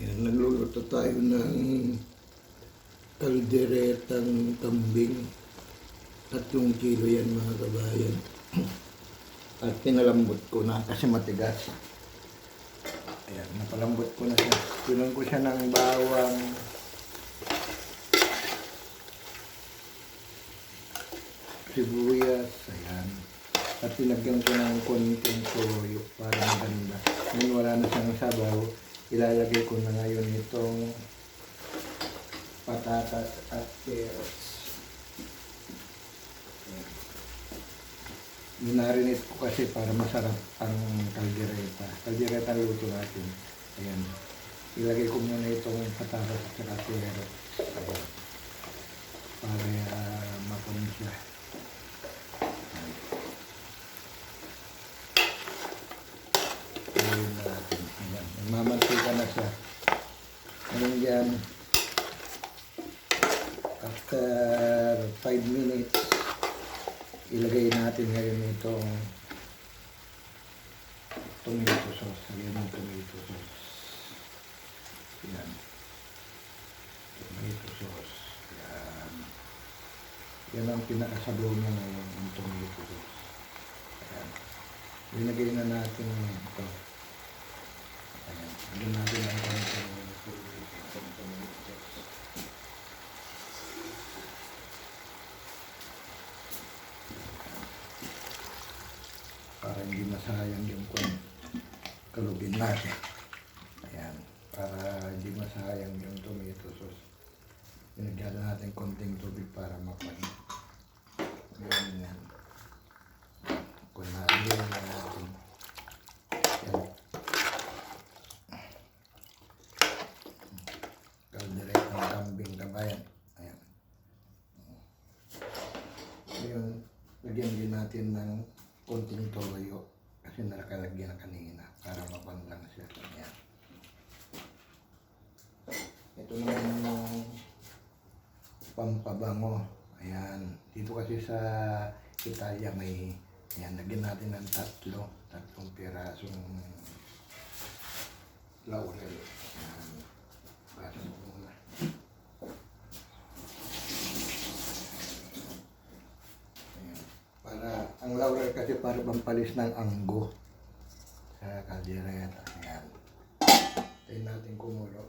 Ayan, nagluluto tayo ng kalderetang kambing. 3 kilo yan mga kabayan. At pinalambot ko na kasi matigas. Ayan, napalambot ko na siya. Tunan ko siya ng bawang, sibuyas, ayan. At pinagyan ko ng konting toyo para maganda. Ngayon wala na siyang sabaw. Ilalagay ko na ngayon itong patatas at carrots. Minarinate ko kasi para masarap ang kaldereta. Kaldereta luto natin. Ayan. Ilagay ko muna itong patatas at carrots. Ayan. Para mapunin siya. Ayan natin. Ayan. Nagmamantika na siya. Ngayon yan. After 5 minutes, ilagay natin ngayon itong tomato sauce. Lagyan ng tomato sauce. Yan. Tomato sauce. Yan. Yan ang pinakasabaw niya ngayon, yung tomato sauce. Ayan. Linagay na natin ito. Ayan. Lagyan natin ang tomato sauce. Para hindi masayang yung kalubin natin. Ayan. Para hindi masayang yung tomato sauce. Pinagyan natin konting tubig para mapanin. Ganyan. Kunahin natin. Ayan. Kalderetang kambing kabayan. Ayan. Ngayon, lagyan din natin ng konting toyo kasi nakalagyan na kanina para mapanlang siya. Ayan. Ito naman yung pampabango. Ayan. Dito kasi sa Italia may, ayan, lagyan natin ng tatlong pirasong laurel. Ayan. Pasok mo muna. Ang laurel kasi para pampalis ng anggo sa kaldereta. Ayan. Tayo natin kumulo.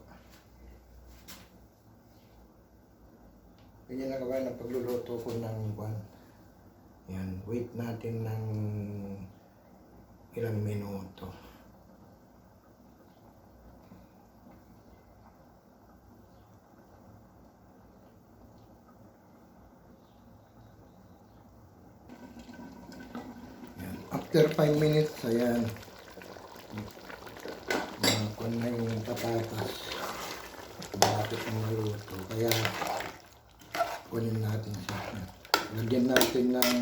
Ganyan na kabayan ang pagluluto ko ng buwan. Ayan. Wait natin ng ilang minuto. After 5 minutes, ayan, kung na yung patatas, bakit ang maluto. Kaya, kunin natin siya. Lagyan natin ng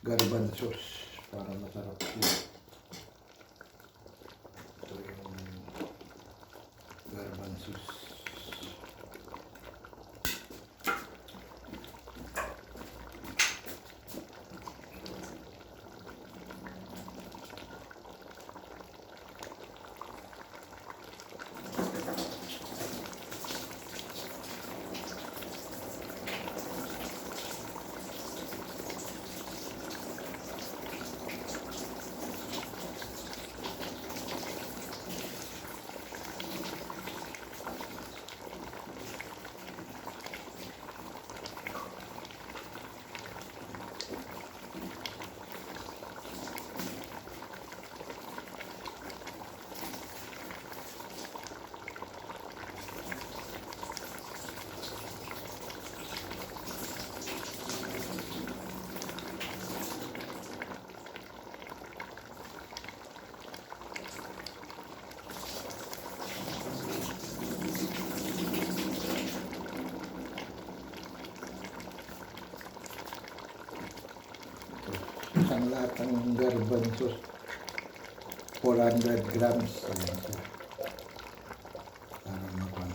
garbanzos para masarap siya. Ito yung garbanzos. Isang latang garbanzos, 400 grams. Ayan siya. Para makuha.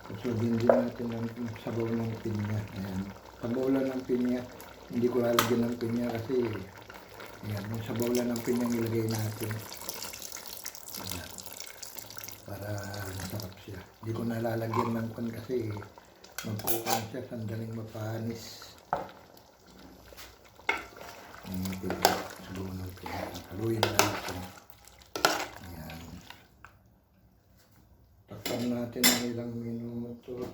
Susubin din natin ang sabaw ng pinya. Ayan. Pag maulan ng pinya, hindi ko lalagyan ng pinya kasi Ayan, yung sabaw lang ng pinyang ilagay natin. Ayan. Para masarap siya. Hindi ko nalalagyan ng pan kasi magkukuhan siya, sandaling mapanis. Ayan, sabaw ng pinyang. Haluin natin. Ayan. Takpan natin ng ilang minuto.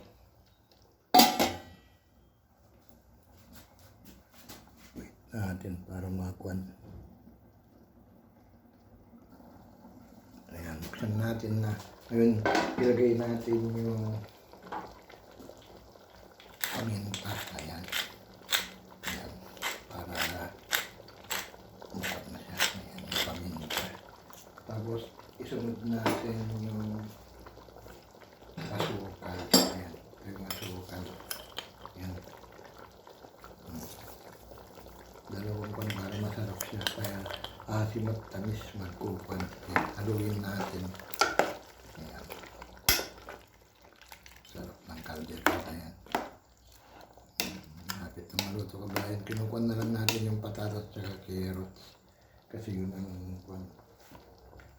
Natin para makuan. Ayan, buksan natin na. Ngayon, ilagay natin yung paminta. Ayan. Ayan. Para masarap na siya. Ayan, yung paminta. Tapos, isunod natin yung asukal. Ayan, yung asukal. Ayan. Dalawang pan para masarap siya. Kaya asim at tamis magkupan. Haluin natin. Ayan. Sarap ng kaldereta yan. Lapit na maluto ka ba? Ayan, kinukuhan na lang natin yung patatas at carrots. Kasi yun ang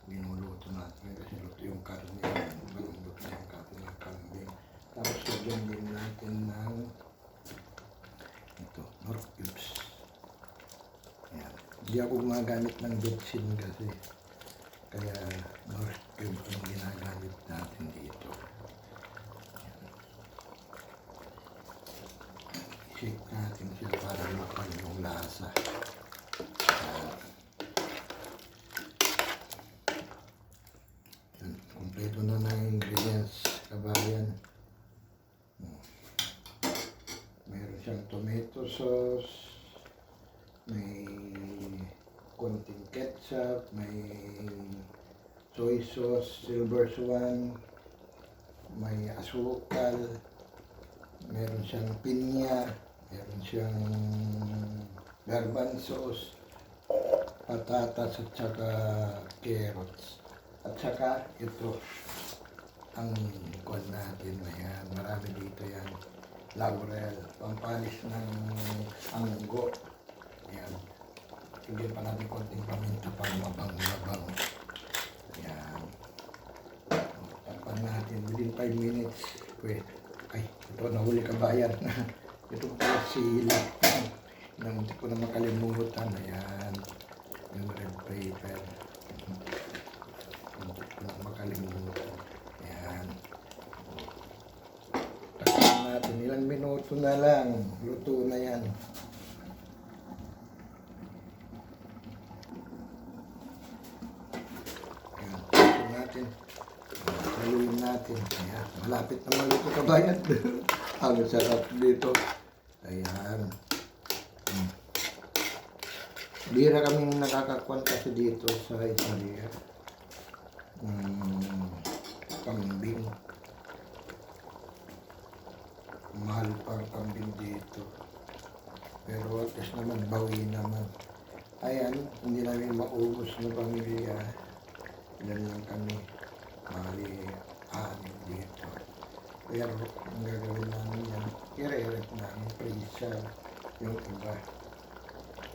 ginuluto natin. Kasi luto yung karne. Luto yung karne ng kambing. Tapos lagyan din natin ng ito, nor cubes. Ayan. Hindi ako gumagamit ng betsin kasi kaya North Cube ang ginagamit natin dito. Ayan. I-shake natin siya para makal yung lasa. Ayan. Ayan. Kompleto na ng ingredients, kabayan. Meron siyang tomato sauce, may konting ketchup, may soy sauce, silver swan, may asukal, meron siyang pinya, meron siyang garbanzos, patatas at saka carrots. At saka ito ang kuwan natin. Ayan, marami dito yan. Laurel, pampalis ng anggo. Ayan. Tigyan pa natin konting paminta para mabango-bango. Ayan. Tapan natin within 5 minutes. Wait. Ay, ito nahuli kabayan. Ito pala sila. Hindi ko na makalimutan. Ayan. Yung red paper. Hindi ko na makalimutan. Ayan. Tapan natin. Ilang minuto na lang. Luto na yan. Haluin natin. Ayan. Malapit na maluto kabayan. Ang sarap dito. Ayan. Bira kaming nakakakuan kasi dito sa Italia. Kambing. Mahal pang kambing dito. Pero at least naman, bawi naman. Ayan, hindi namin maubos ng pamilya. Ilan lang kami. Mali, anim dito. Pero ang gagawin namin yan, i-re-rep namin, prisa yung iba.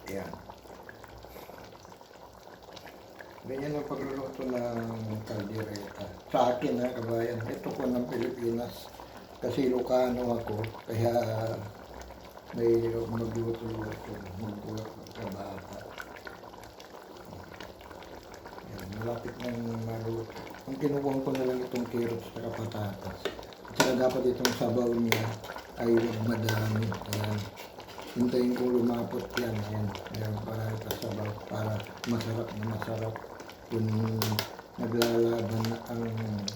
Ayan. Ganyan ang pagluluto ng kaldereta. Sa akin ha, kabayan, ito ko ng Pilipinas. Kasi Ilocano ako, kaya may magluto-luto, magbuhat sa bata. Ayan, malapit ng maluto. Ang kinukuha ko na lang itong carrots at patatas. At saka dapat itong sabaw niya ay madami. Ayan. Hintayin kong lumapot yan. Ayan. Ayan, para ito sabaw. Para masarap na masarap. Kung naglalaban na ang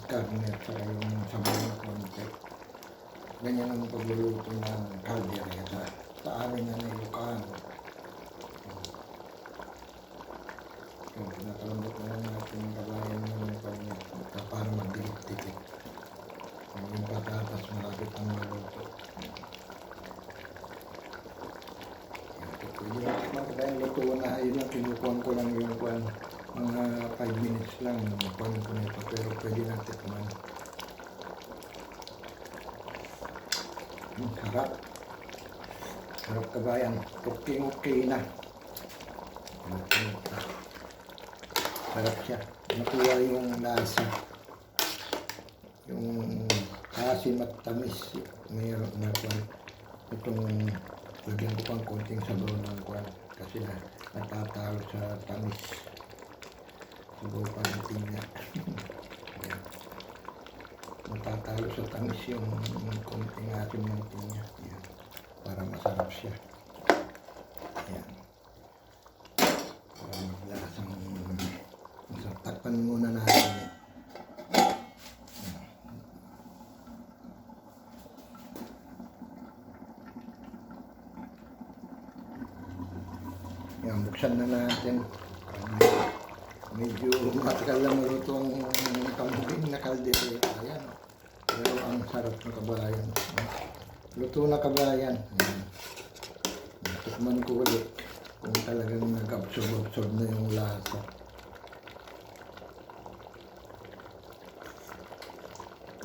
karne at saka yung sabaw na konti. Ganyan ang pagluluto ng kaldereta. Sa amin na Ilocano. Yung pinakalambot na lang natin yung kabayan ng kanya para magdilik-dilik. Yung patatas malapit ang maluto. Pwede lang kabayan luto na. Ayun lang, kinukuhan ko lang yung kuhan. Mga 5 minutes lang kuhan ko nito. Pero pwede lang tikman. Harap. Harap kabayan. Okay na. Sarap siya. Nakuha yung lasa. Yung asim at tamis. Mayroon na kwan. Itong lagyan ko pang konting sabaw ng kwan. Kasi natatalo sa tamis. Sabaw pa ng pinya. Ayan. Natatalo sa tamis yung konting asim ng pinya. Ayan. Para masarap siya. Ayan. Para maglasang masarap. Takpan muna natin. Ayan, buksan na natin. Medyo matagal na maluto ang kamuting na kaldereta. Ayan. Pero ang sarap ng kabayan. Luto na kabayan. Ayan. Tikman ko ulit kung talagang nag-absorb na yung lasa.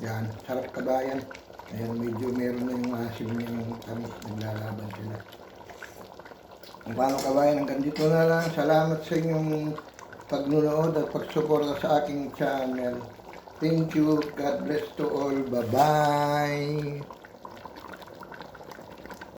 Yan, sarap kabayan. Ayan, medyo meron na yung asim na yung tamis. Naglalaban sila. Kung paano kabayan, hanggang dito na lang. Salamat sa inyong pagnunood at pagsuporta sa aking channel. Thank you. God bless to all. Bye-bye.